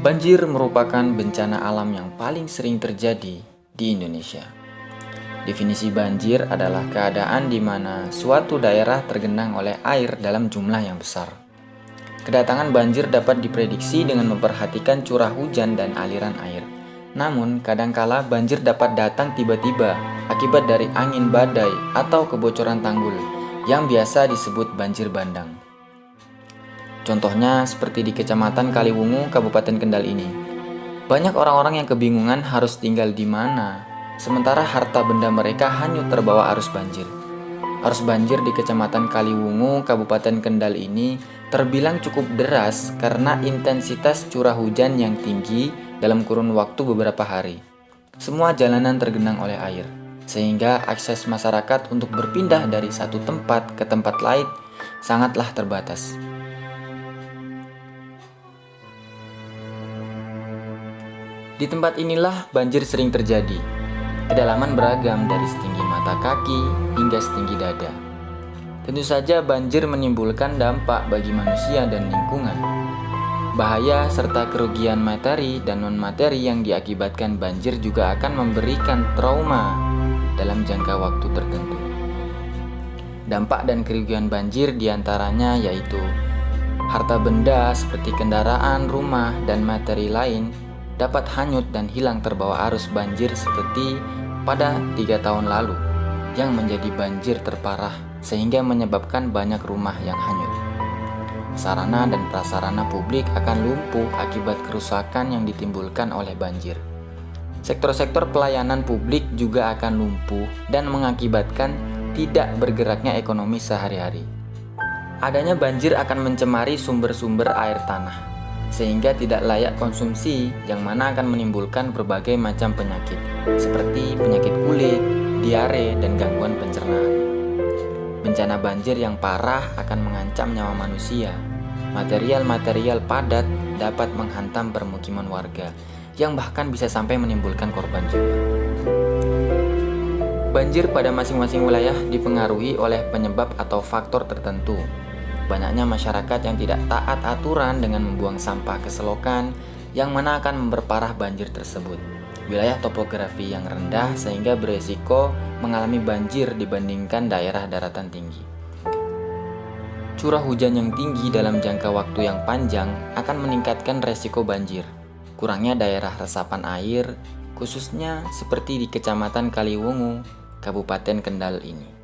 Banjir merupakan bencana alam yang paling sering terjadi di Indonesia. Definisi banjir adalah keadaan di mana suatu daerah tergenang oleh air dalam jumlah yang besar. Kedatangan banjir dapat diprediksi dengan memperhatikan curah hujan dan aliran air. Namun, kadangkala banjir dapat datang tiba-tiba akibat dari angin badai atau kebocoran tanggul yang biasa disebut banjir bandang. Contohnya seperti di Kecamatan Kaliwungu, Kabupaten Kendal ini. Banyak orang-orang yang kebingungan harus tinggal di mana, sementara harta benda mereka hanyut terbawa arus banjir. Arus banjir di Kecamatan Kaliwungu, Kabupaten Kendal ini terbilang cukup deras karena intensitas curah hujan yang tinggi dalam kurun waktu beberapa hari. Semua jalanan tergenang oleh air, sehingga akses masyarakat untuk berpindah dari satu tempat ke tempat lain sangatlah terbatas. Di tempat inilah banjir sering terjadi. Kedalaman beragam dari setinggi mata kaki hingga setinggi dada. Tentu saja banjir menimbulkan dampak bagi manusia dan lingkungan. Bahaya serta kerugian materi dan non-materi yang diakibatkan banjir juga akan memberikan trauma dalam jangka waktu tertentu. Dampak dan kerugian banjir diantaranya yaitu harta benda seperti kendaraan, rumah, dan materi lain dapat hanyut dan hilang terbawa arus banjir seperti pada 3 tahun lalu yang menjadi banjir terparah sehingga menyebabkan banyak rumah yang hanyut. Sarana dan prasarana publik akan lumpuh akibat kerusakan yang ditimbulkan oleh banjir. Sektor-sektor pelayanan publik juga akan lumpuh dan mengakibatkan tidak bergeraknya ekonomi sehari-hari. Adanya banjir akan mencemari sumber-sumber air tanah sehingga tidak layak konsumsi yang mana akan menimbulkan berbagai macam penyakit seperti penyakit kulit, diare, dan gangguan pencernaan. Bencana banjir yang parah akan mengancam nyawa manusia. Material-material padat dapat menghantam permukiman warga yang bahkan bisa sampai menimbulkan korban jiwa. Banjir pada masing-masing wilayah dipengaruhi oleh penyebab atau faktor tertentu. Banyaknya masyarakat yang tidak taat aturan dengan membuang sampah ke selokan yang mana akan memperparah banjir tersebut. Wilayah topografi yang rendah sehingga beresiko mengalami banjir dibandingkan daerah daratan tinggi. Curah hujan yang tinggi dalam jangka waktu yang panjang akan meningkatkan resiko banjir. Kurangnya daerah resapan air, khususnya seperti di Kecamatan Kaliwungu, Kabupaten Kendal ini.